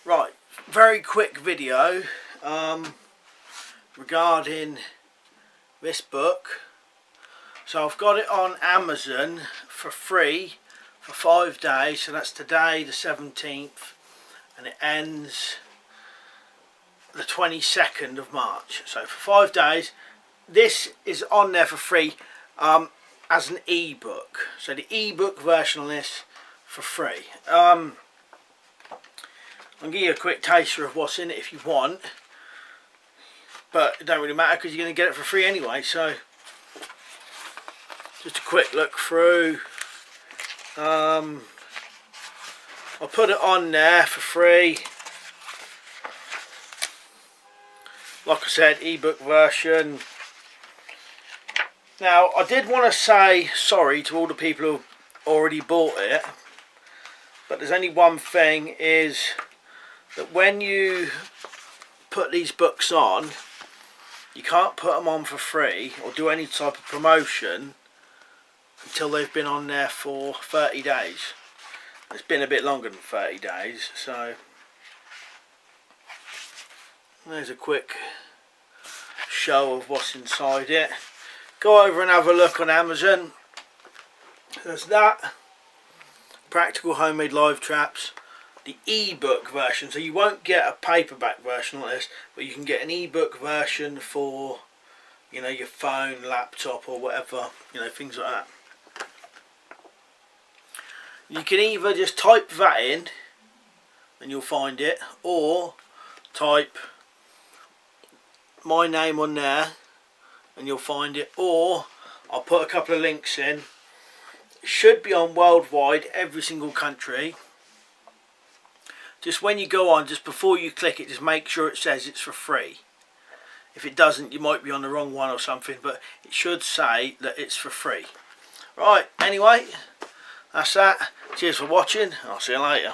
Right, very quick video regarding this book. So I've got it on Amazon for free for 5 days, so that's today the 17th and it ends the 22nd of March. So for 5 days this is on there for free as an ebook. So the ebook version on this for free. I'll give you a quick taster of what's in it if you want, but it don't really matter because you're going to get it for free anyway. So just a quick look through. I'll put it on there for free. Like I said, ebook version. Now I did want to say sorry to all the people who already bought it, but there's only one thing, is that when you put these books on, you can't put them on for free or do any type of promotion until they've been on there for 30 days. It's been a bit longer than 30 days, so there's a quick show of what's inside it. Go over and have a look on Amazon. There's that. Practical homemade live traps. The ebook version, so you won't get a paperback version like this, but you can get an ebook version for, you know, your phone, laptop or whatever, you know, things like that. You can either just type that in and you'll find it, or type my name on there and you'll find it, or I'll put a couple of links in. It should be on worldwide, every single country. Just when you go on, just before you click it, just make sure it says it's for free. If it doesn't, you might be on the wrong one or something, but it should say that it's for free. Right, anyway, that's that. Cheers for watching, and I'll see you later.